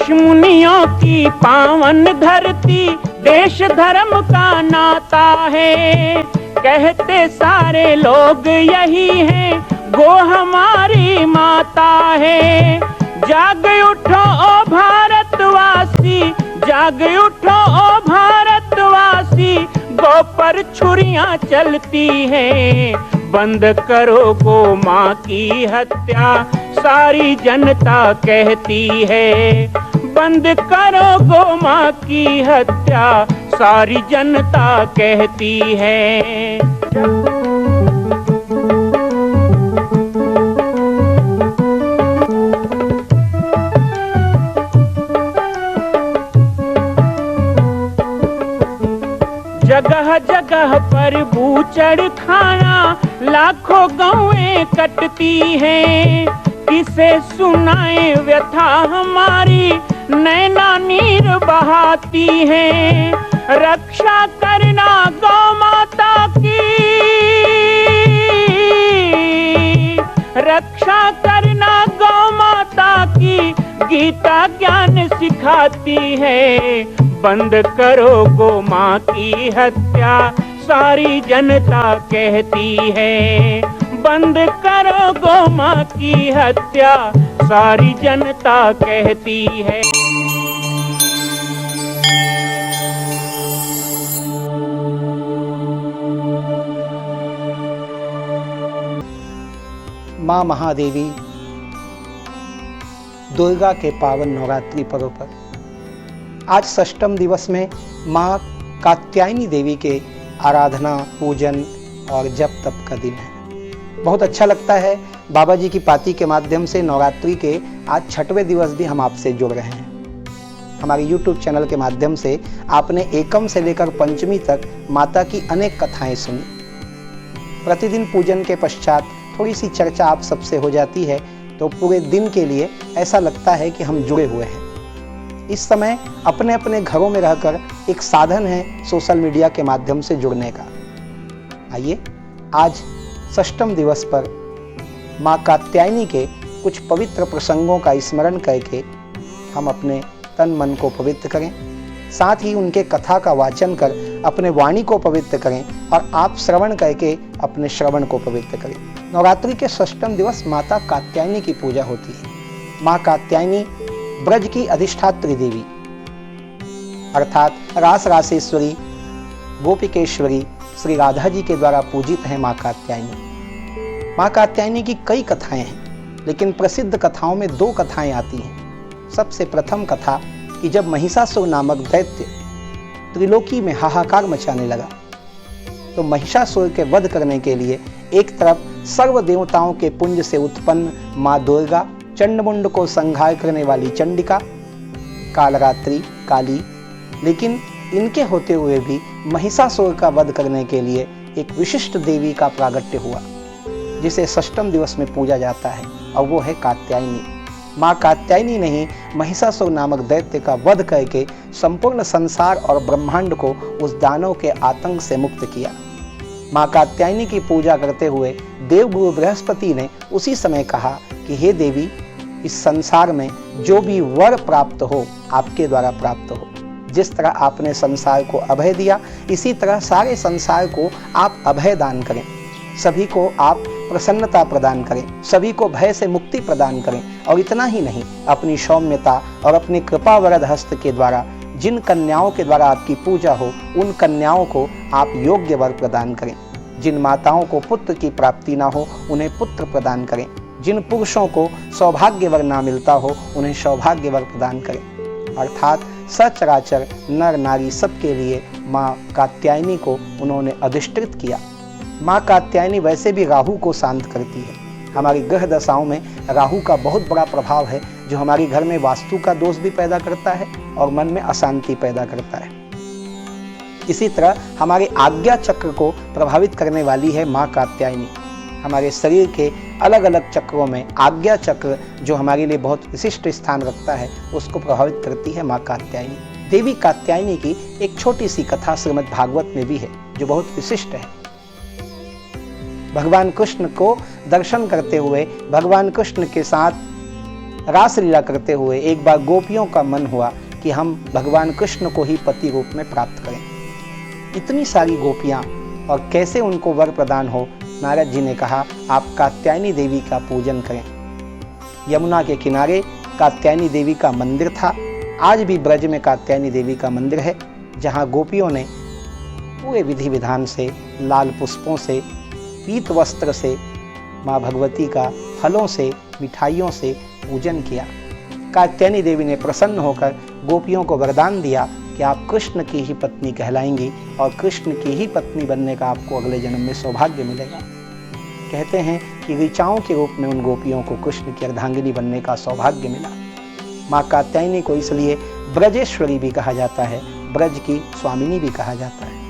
ऋषि मुनियों की पावन धरती, देश धर्म का नाता है। कहते सारे लोग यही हैं, गो हमारी माता है। जाग उठो ओ भारतवासी, जाग उठो ओ भारतवासी, गो पर छुरियां चलती हैं। बंद करो गो माँ की हत्या, सारी जनता कहती है। बंद करो गो माँ की हत्या, सारी जनता कहती है। जगह जगह पर बूचड़ खाना, लाखों गौएं कटती हैं। किसे सुनाए व्यथा हमारी, नैना नीर बहाती हैं। रक्षा करना गौ माता की, रक्षा करना गौ माता की, गीता ज्ञान सिखाती है। बंद करो गो माँ की हत्या, सारी जनता कहती है। बंद करो गो माँ की हत्या, सारी जनता कहती है। माँ महादेवी दुर्गा के पावन नवरात्रि पर्व पर आज षष्ठम दिवस में माँ कात्यायनी देवी के आराधना, पूजन और जप तप का दिन है। बहुत अच्छा लगता है बाबा जी की पाती के माध्यम से नवरात्रि के आज छठवें दिवस भी हम आपसे जुड़ रहे हैं। हमारे YouTube चैनल के माध्यम से आपने एकम से लेकर पंचमी तक माता की अनेक कथाएं सुनी। प्रतिदिन पूजन के पश्चात थोड़ी सी चर्चा आप सबसे हो जाती है तो पूरे दिन के लिए ऐसा लगता है कि हम जुड़े हुए हैं। इस समय अपने अपने घरों में रहकर एक साधन है सोशल मीडिया के माध्यम से जुड़ने का। आइए आज षष्ठम दिवस पर माँ कात्यायनी के कुछ पवित्र प्रसंगों का स्मरण करके हम अपने तन मन को पवित्र करें, साथ ही उनके कथा का वाचन कर अपने वाणी को पवित्र करें और आप श्रवण करके अपने श्रवण को पवित्र करें। नवरात्रि के षष्ठम दिवस माता कात्यायनी की पूजा होती है। माँ कात्यायनी ब्रज की अधिष्ठात्री देवी अर्थात रास रासेश्वरी, गोपिकेश्वरी श्री राधा जी के द्वारा पूजित है। माँ कात्यायनी, माँ कात्यायनी की कई कथाएं हैं, लेकिन प्रसिद्ध कथाओं में दो कथाएं आती हैं। सबसे प्रथम कथा कि जब महिषासुर नामक दैत्य त्रिलोकी में हाहाकार मचाने लगा तो महिषासुर के वध करने के लिए एक तरफ सर्व देवताओं के पुंज से उत्पन्न माँ दुर्गा, चंडमुंड को संहार करने वाली चंडिका, कालरात्रि काली, लेकिन इनके होते हुए भी महिषासुर का वध करने के लिए एक विशिष्ट देवी का प्रागट्य हुआ जिसे षष्ठम दिवस में पूजा जाता है और वो है कात्यायनी। माँ कात्यायनी ने ही महिषासुर नामक दैत्य का वध करके संपूर्ण संसार और ब्रह्मांड को उस दानव के आतंक से मुक्त किया। माँ कात्यायनी की पूजा करते हुए देवगुरु बृहस्पति ने उसी समय कहा कि हे देवी, इस संसार में जो भी वर प्राप्त हो आपके द्वारा प्राप्त हो। जिस तरह आपने संसार को अभय दिया, इसी तरह सारे संसार को आप अभय दान करें। सभी को आप प्रसन्नता प्रदान करें, सभी को भय से मुक्ति प्रदान करें। और इतना ही नहीं, अपनी सौम्यता और अपनी कृपा वरद हस्त के द्वारा जिन कन्याओं के द्वारा आपकी पूजा हो, उन कन्याओं को आप योग्य वर प्रदान करें। जिन माताओं को पुत्र की प्राप्ति ना हो, उन्हें पुत्र प्रदान करें। जिन पुरुषों को सौभाग्य वर ना मिलता हो, उन्हें सौभाग्य वर प्रदान करें। अर्थात सचराचर नर नारी सबके लिए माँ कात्यायनी को उन्होंने अधिष्ठित किया। माँ कात्यायनी वैसे भी राहु को शांत करती है। हमारी ग्रह दशाओं में राहु का बहुत बड़ा प्रभाव है, जो हमारे घर में वास्तु का दोष भी पैदा करता है और मन में अशांति पैदा करता है। इसी तरह हमारे आज्ञा चक्र को प्रभावित करने वाली है माँ कात्यायनी। हमारे शरीर के अलग अलग चक्रों में आज्ञा चक्र, जो हमारे लिए बहुत विशिष्ट स्थान रखता है, उसको प्रभावित करती है माँ कात्यायनी। देवी कात्यायनी की एक छोटी सी कथा श्रीमद् भागवत में भी है, जो बहुत विशिष्ट है। भगवान कृष्ण को दर्शन करते हुए भगवान कृष्ण के साथ रासलीला करते हुए एक बार गोपियों का मन हुआ कि हम भगवान कृष्ण को ही पति रूप में प्राप्त करें। इतनी सारी गोपियां और कैसे उनको वर प्रदान हो, नारद जी ने कहा आप कात्यायनी देवी का पूजन करें। यमुना के किनारे कात्यायनी देवी का मंदिर था। आज भी ब्रज में कात्यायनी देवी का मंदिर है, जहां गोपियों ने पूरे विधि विधान से, लाल पुष्पों से, पीत वस्त्र से, माँ भगवती का फलों से, मिठाइयों से पूजन किया। कात्यायनी देवी ने प्रसन्न होकर गोपियों को वरदान दिया कि आप कृष्ण की ही पत्नी कहलाएंगी और कृष्ण की ही पत्नी बनने का आपको अगले जन्म में सौभाग्य मिलेगा। कहते हैं कि ऋचाओं के रूप में उन गोपियों को कृष्ण की अर्धांगिनी बनने का सौभाग्य मिला। माँ कात्यायनी को इसलिए ब्रजेश्वरी भी कहा जाता है, ब्रज की स्वामिनी भी कहा जाता है।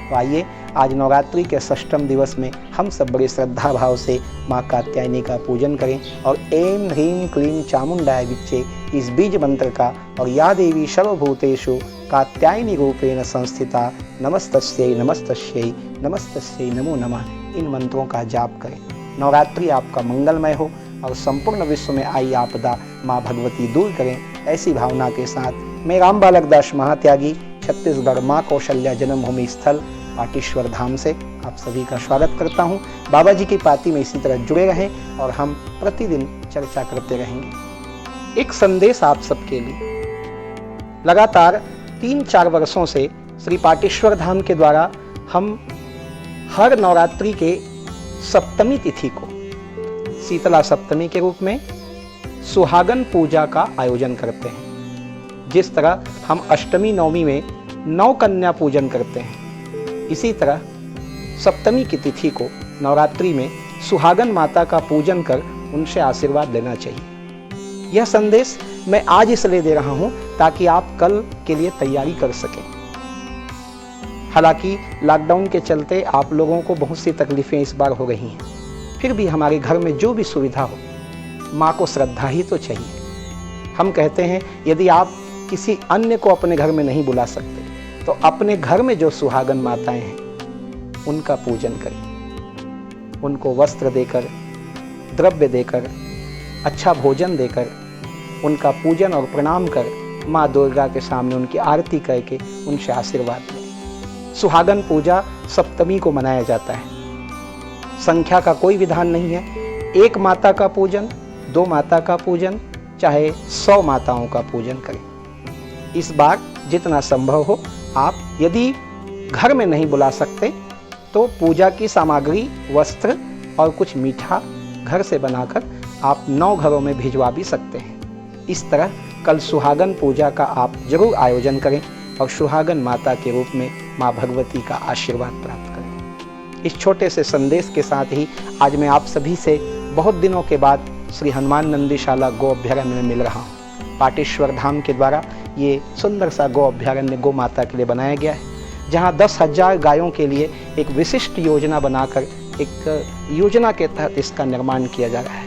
तो आइए आज नवरात्रि के 6वें दिवस में हम सब बड़े श्रद्धा भाव से माँ कात्यायनी का पूजन करें और ऐं ह्रीं क्लीं चामुंडाय विच्चे इस बीज मंत्र का और या देवी सर्वभूतेषु कात्यायनी रूपेण संस्थिता नमस्तस्यै नमस्तस्यै नमस्तस्यै नमो नमः, इन मंत्रों का जाप करें। नवरात्रि आपका मंगलमय हो और संपूर्ण विश्व में आई आपदा माँ भगवती दूर करें, ऐसी भावना के साथ मैं राम बालक दास महात्यागी छत्तीसगढ़ माँ कौशल्या जन्मभूमि स्थल पाटेश्वर धाम से आप सभी का स्वागत करता हूँ। बाबा जी की पाती में इसी तरह जुड़े रहें और हम प्रतिदिन चर्चा करते रहेंगे। एक संदेश आप सबके लिए। लगातार 3-4 वर्षों से श्री पाटेश्वर धाम के द्वारा हम हर नवरात्रि के सप्तमी तिथि को शीतला सप्तमी के रूप में सुहागन पूजा का आयोजन करते हैं। जिस तरह हम अष्टमी नवमी में 9 कन्या पूजन करते हैं, इसी तरह सप्तमी की तिथि को नवरात्रि में सुहागन माता का पूजन कर उनसे आशीर्वाद लेना चाहिए। यह संदेश मैं आज इसलिए दे रहा हूं ताकि आप कल के लिए तैयारी कर सकें। हालांकि लॉकडाउन के चलते आप लोगों को बहुत सी तकलीफें इस बार हो रही हैं, फिर भी हमारे घर में जो भी सुविधा हो, माँ को श्रद्धा ही तो चाहिए। हम कहते हैं यदि आप किसी अन्य को अपने घर में नहीं बुला सकते तो अपने घर में जो सुहागन माताएं हैं उनका पूजन करें। उनको वस्त्र देकर, द्रव्य देकर, अच्छा भोजन देकर उनका पूजन और प्रणाम कर माँ दुर्गा के सामने उनकी आरती करके उनसे आशीर्वाद लें। सुहागन पूजा सप्तमी को मनाया जाता है। संख्या का कोई विधान नहीं है। 1 माता का पूजन, 2 माता का पूजन, चाहे 100 माताओं का पूजन करें। इस बार जितना संभव हो आप यदि घर में नहीं बुला सकते तो पूजा की सामग्री, वस्त्र और कुछ मीठा घर से बनाकर आप 9 घरों में भिजवा भी सकते हैं। इस तरह कल सुहागन पूजा का आप जरूर आयोजन करें और सुहागन माता के रूप में माँ भगवती का आशीर्वाद प्राप्त करें। इस छोटे से संदेश के साथ ही आज मैं आप सभी से बहुत दिनों के बाद श्री हनुमान नंदीशाला गो अभ्यारण्य में मिल रहा हूँ। पाटेश्वर धाम के द्वारा ये सुंदर सा गो अभ्यारण्य गो माता के लिए बनाया गया है, जहाँ 10,000 गायों के लिए एक विशिष्ट योजना बनाकर एक योजना के तहत इसका निर्माण किया जा रहा है।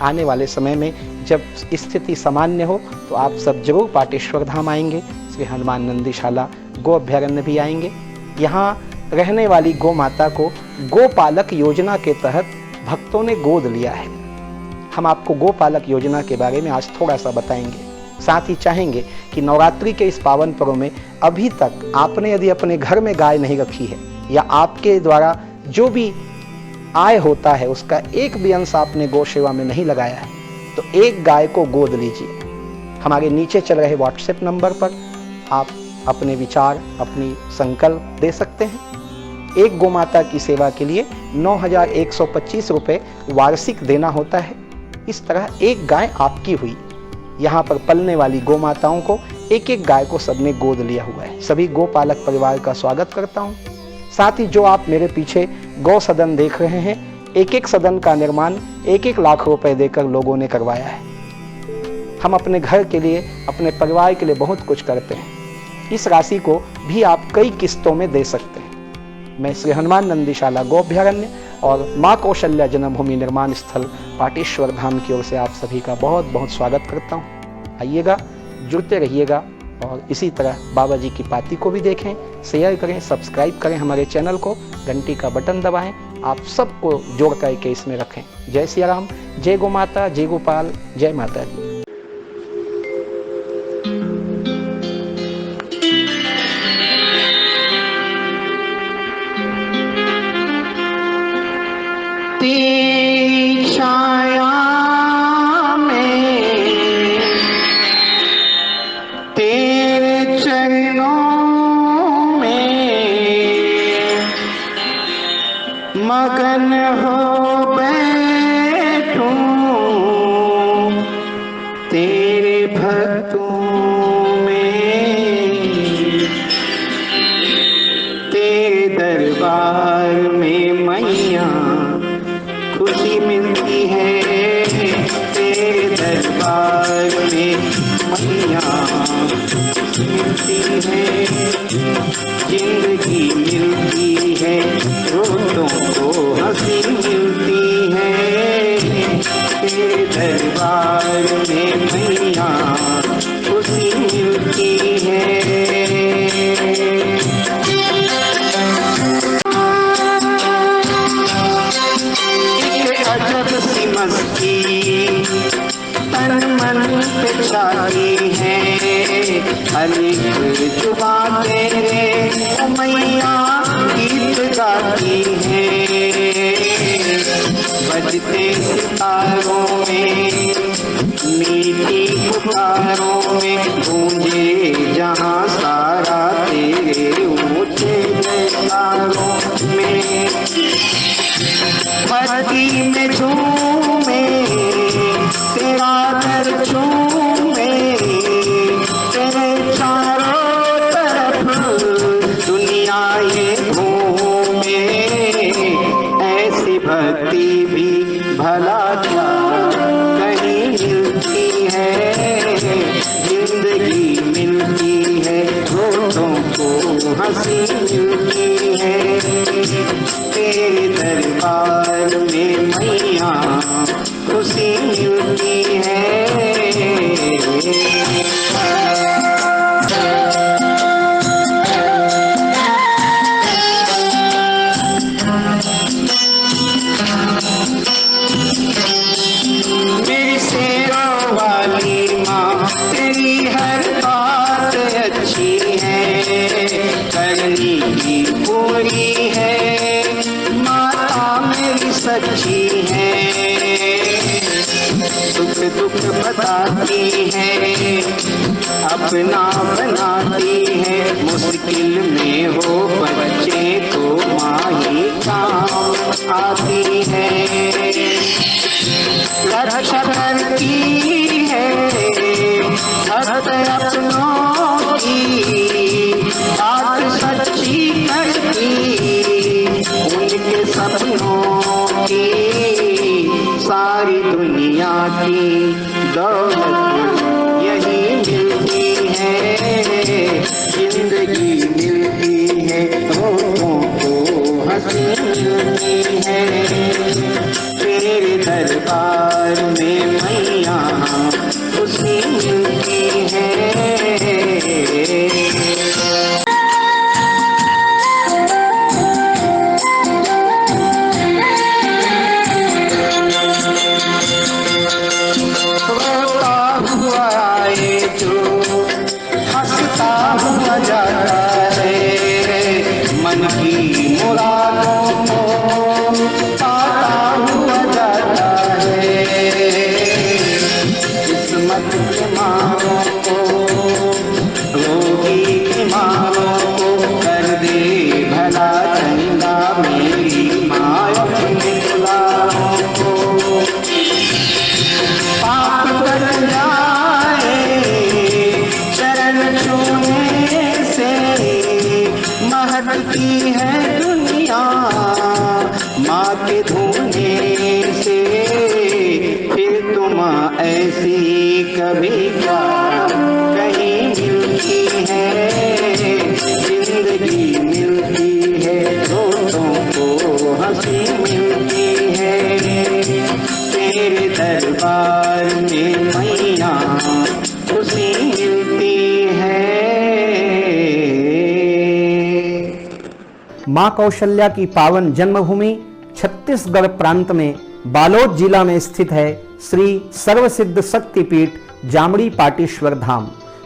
आने वाले समय में जब स्थिति सामान्य हो तो आप सब जरूर पाटेश्वर धाम आएंगे, श्री हनुमान नंदीशाला गो अभ्यारण्य भी आएंगे। यहाँ रहने वाली गो माता को गोपालक योजना के तहत भक्तों ने गोद लिया है। हम आपको गोपालक योजना के बारे में आज थोड़ा सा बताएंगे। साथ ही चाहेंगे कि नवरात्रि के इस पावन पर्व में अभी तक आपने यदि अपने घर में गाय नहीं रखी है या आपके द्वारा जो भी आय होता है उसका एक भी अंश आपने गौ सेवा में नहीं लगाया है तो एक गाय को गोद लीजिए। हमारे नीचे चल रहे व्हाट्सएप नंबर पर आप अपने विचार, अपनी संकल्प दे सकते हैं। एक गौ माता की सेवा के लिए 9,125 रुपये वार्षिक देना होता है। इस तरह एक गाय आपकी हुई। यहाँ पर पलने वाली गौ माताओं को एक एक गाय को सबने गोद लिया हुआ है। सभी गोपालक परिवार का स्वागत करता हूँ। साथ ही जो आप मेरे पीछे गौ सदन देख रहे हैं, एक एक सदन का निर्माण 1-1 लाख रुपए देकर लोगों ने करवाया है। हम अपने घर के लिए, अपने परिवार के लिए बहुत कुछ करते हैं। इस राशि को भी आप कई किस्तों में दे सकते हैं। मैं श्री हनुमान नंदीशाला गो अभ्यारण्य और माँ कौशल्या जन्मभूमि निर्माण स्थल पाटेश्वर धाम की ओर से आप सभी का बहुत बहुत स्वागत करता हूँ। आइएगा, जुड़ते रहिएगा और इसी तरह बाबा जी की पाती को भी देखें, शेयर करें, सब्सक्राइब करें हमारे चैनल को, घंटी का बटन दबाएं आप सबको जोड़ करके इसमें रखें। जय सिया राम, जय गो माता, जय गोपाल, जय माता दी। तेरी छाया में, तेरे चरणों में मगन हो बैठूं, तेरे भक्तों में, तेरे दरबार में मैया खुशी मिलती है, तेरे दरबार में मैया खुशी मिलती है, जिंदगी मिलती है, रोतों को हंसी मिलती है, तेरे दरबार में मैया खुशी मिलती है। अजब सी मस्ती तन मन पे छाई है, हर एक जुबां तेरे ओ मैया गीत गाती है, बजते सितारों में मीठी पुकारों में गूंजे जहां सारा तेरे ऊंचे जयकारों में, भक्ति में झूमे तेरा दर झूमे, तेरे चारों तरफ दुनिया ये घूमे, ऐसी भक्ति भी भला क्या कहीं मिलती है, जिंदगी मिलती है, रोतों को हंसी मिलती है, तेरे दरबार में मैया खुशी मिलती है। मेरी सेवा वाली माँ तेरी हर बात अच्छी है, करनी की पूरी है, माता मेरी सच्ची है, सुख दुख बताती है, अपना बनाती है, मुश्किल में हो बच्चे तो माँ ही काम आती है, रक्षा करती है भक्त अपनों की, बात सच्ची करती उनके सपनों की, सारी दुनिया की दौलत यही मिलती है, जिंदगी मिलती है, रोतों को हंसी मिलती है, तेरे दरबार में मैया खुशी मिलती है। रोता हुआ आए जो हंसता हुआ जाता है, मन की मुरादों को पाता हुआ जाता है, किस्मत के मारों को रोगी के मारों को कर दे भला चंदा मेरी माँ अपने दुलारों को, पाप कर जाए चरण छूने से, महकती है दुनिया माँ के धोने से, फिर तुम ऐसी कभी क्या कहीं मिलती है, जिंदगी मिलती है, रोतों को हंसी मिलती है, तेरे दरबार में मैया खुशी मिलती है। मां कौशल्या की पावन जन्मभूमि छत्तीसगढ़ प्रांत में बालोद जिला में स्थित है श्री सर्वसिद्ध शक्तिपीठ जामड़ी पाटेश्वर धाम।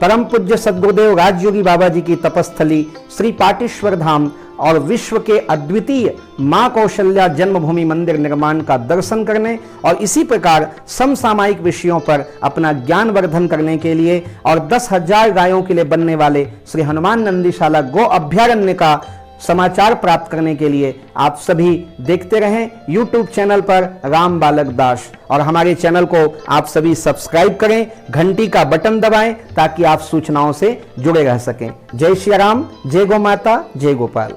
परम पूज्य सद्गुरुदेव राजयोगी बाबा जी की तपस्थली श्री पाटेश्वर धाम और विश्व के अद्वितीय मां कौशल्या जन्मभूमि मंदिर निर्माण का दर्शन करने और इसी प्रकार समसामयिक विषयों पर अपना ज्ञान वर्धन करने के लिए और 10,000 गायों के लिए बनने वाले श्री हनुमान नंदीशाला गो अभ्यारण्य का समाचार प्राप्त करने के लिए आप सभी देखते रहें YouTube चैनल पर राम बालक दास, और हमारे चैनल को आप सभी सब्सक्राइब करें, घंटी का बटन दबाएं ताकि आप सूचनाओं से जुड़े रह सकें। जय श्री राम, जय गौ माता, जय गोपाल।